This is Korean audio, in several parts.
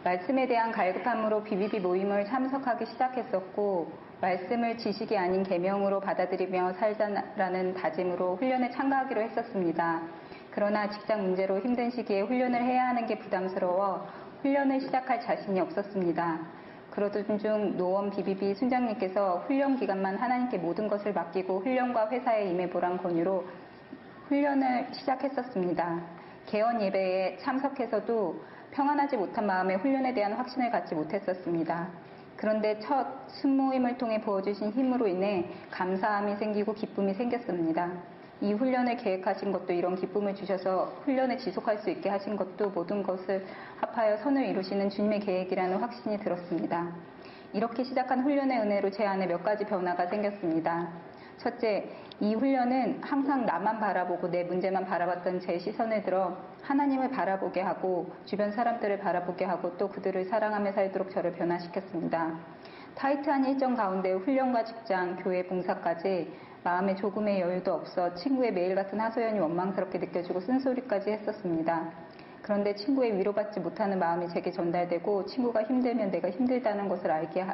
말씀에 대한 갈급함으로 BBB 모임을 참석하기 시작했었고, 말씀을 지식이 아닌 계명으로 받아들이며 살자라는 다짐으로 훈련에 참가하기로 했었습니다. 그러나 직장 문제로 힘든 시기에 훈련을 해야 하는 게 부담스러워 훈련을 시작할 자신이 없었습니다. 그러던 중 노원 BBB 순장님께서 훈련 기간만 하나님께 모든 것을 맡기고 훈련과 회사에 임해보란 권유로 훈련을 시작했었습니다. 개원 예배에 참석해서도 평안하지 못한 마음에 훈련에 대한 확신을 갖지 못했었습니다. 그런데 첫 순모임을 통해 부어주신 힘으로 인해 감사함이 생기고 기쁨이 생겼습니다. 이 훈련을 계획하신 것도 이런 기쁨을 주셔서 훈련을 지속할 수 있게 하신 것도 모든 것을 합하여 선을 이루시는 주님의 계획이라는 확신이 들었습니다. 이렇게 시작한 훈련의 은혜로 제 안에 몇 가지 변화가 생겼습니다. 첫째, 이 훈련은 항상 나만 바라보고 내 문제만 바라봤던 제 시선을 들어 하나님을 바라보게 하고 주변 사람들을 바라보게 하고 또 그들을 사랑하며 살도록 저를 변화시켰습니다. 타이트한 일정 가운데 훈련과 직장, 교회 봉사까지 마음에 조금의 여유도 없어 친구의 매일 같은 하소연이 원망스럽게 느껴지고 쓴소리까지 했었습니다. 그런데 친구의 위로받지 못하는 마음이 제게 전달되고 친구가 힘들면 내가 힘들다는 것을 알게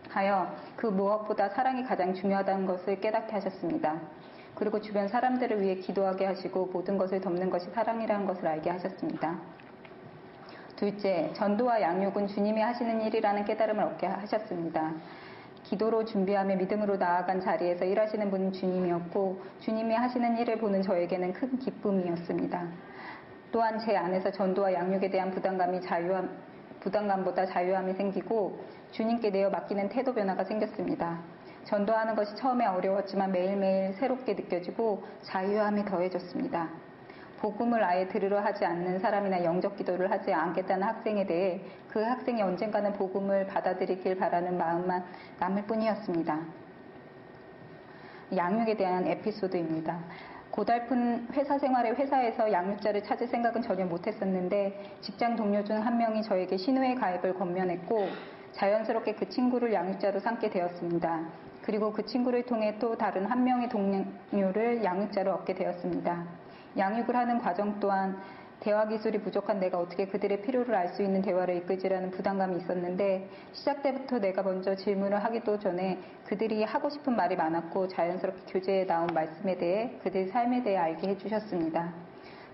하여 그 무엇보다 사랑이 가장 중요하다는 것을 깨닫게 하셨습니다. 그리고 주변 사람들을 위해 기도하게 하시고 모든 것을 덮는 것이 사랑이라는 것을 알게 하셨습니다. 둘째, 전도와 양육은 주님이 하시는 일이라는 깨달음을 얻게 하셨습니다. 기도로 준비하며 믿음으로 나아간 자리에서 일하시는 분은 주님이었고 주님이 하시는 일을 보는 저에게는 큰 기쁨이었습니다. 또한 제 안에서 전도와 양육에 대한 부담감보다 자유함이 생기고 주님께 내어 맡기는 태도 변화가 생겼습니다. 전도하는 것이 처음에 어려웠지만 매일매일 새롭게 느껴지고 자유함이 더해졌습니다. 복음을 아예 들으려 하지 않는 사람이나 영접 기도를 하지 않겠다는 학생에 대해 그 학생이 언젠가는 복음을 받아들이길 바라는 마음만 남을 뿐이었습니다. 양육에 대한 에피소드입니다. 고달픈 회사 생활에 회사에서 양육자를 찾을 생각은 전혀 못했었는데 직장 동료 중 한 명이 저에게 신우회 가입을 권면했고 자연스럽게 그 친구를 양육자로 삼게 되었습니다. 그리고 그 친구를 통해 또 다른 한 명의 동료를 양육자로 얻게 되었습니다. 양육을 하는 과정 또한 대화 기술이 부족한 내가 어떻게 그들의 필요를 알 수 있는 대화를 이끌지라는 부담감이 있었는데 시작 때부터 내가 먼저 질문을 하기도 전에 그들이 하고 싶은 말이 많았고 자연스럽게 교재에 나온 말씀에 대해 그들의 삶에 대해 알게 해주셨습니다.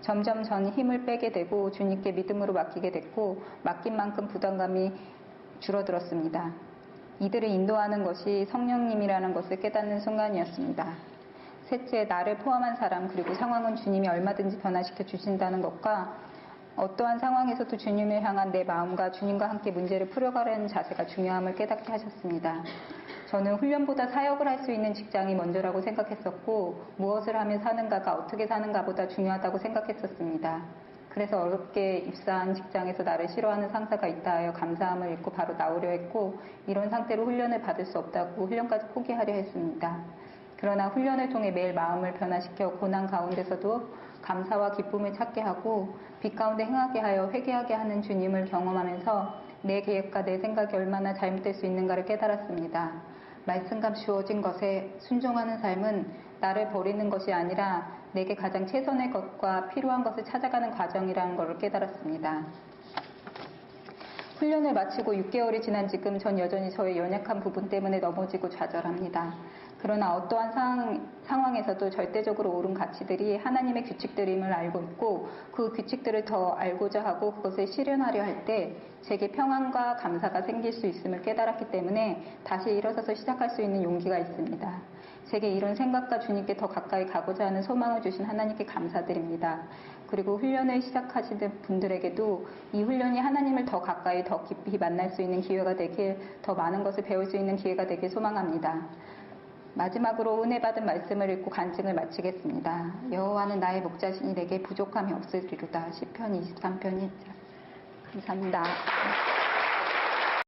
점점 전 힘을 빼게 되고 주님께 믿음으로 맡기게 됐고 맡긴 만큼 부담감이 줄어들었습니다. 이들을 인도하는 것이 성령님이라는 것을 깨닫는 순간이었습니다. 셋째, 나를 포함한 사람 그리고 상황은 주님이 얼마든지 변화시켜 주신다는 것과 어떠한 상황에서도 주님을 향한 내 마음과 주님과 함께 문제를 풀어가려는 자세가 중요함을 깨닫게 하셨습니다. 저는 훈련보다 사역을 할 수 있는 직장이 먼저라고 생각했었고 무엇을 하며 사는가가 어떻게 사는가보다 중요하다고 생각했었습니다. 그래서 어렵게 입사한 직장에서 나를 싫어하는 상사가 있다 하여 감사함을 잃고 바로 나오려 했고 이런 상태로 훈련을 받을 수 없다고 훈련까지 포기하려 했습니다. 그러나 훈련을 통해 매일 마음을 변화시켜 고난 가운데서도 감사와 기쁨을 찾게 하고 빛 가운데 행하게 하여 회개하게 하는 주님을 경험하면서 내 계획과 내 생각이 얼마나 잘못될 수 있는가를 깨달았습니다. 말씀과 주어진 것에 순종하는 삶은 나를 버리는 것이 아니라 내게 가장 최선의 것과 필요한 것을 찾아가는 과정이라는 것을 깨달았습니다. 훈련을 마치고 6개월이 지난 지금 전 여전히 저의 연약한 부분 때문에 넘어지고 좌절합니다. 그러나 어떠한 상황에서도 절대적으로 옳은 가치들이 하나님의 규칙들임을 알고 있고 그 규칙들을 더 알고자 하고 그것을 실현하려 할 때 제게 평안과 감사가 생길 수 있음을 깨달았기 때문에 다시 일어서서 시작할 수 있는 용기가 있습니다. 제게 이런 생각과 주님께 더 가까이 가고자 하는 소망을 주신 하나님께 감사드립니다. 그리고 훈련을 시작하시는 분들에게도 이 훈련이 하나님을 더 가까이 더 깊이 만날 수 있는 기회가 되길 더 많은 것을 배울 수 있는 기회가 되길 소망합니다. 마지막으로 은혜 받은 말씀을 읽고 간증을 마치겠습니다. 여호와는 나의 목자시니 내게 부족함이 없으리로다. 시편 23편 1절. 감사합니다.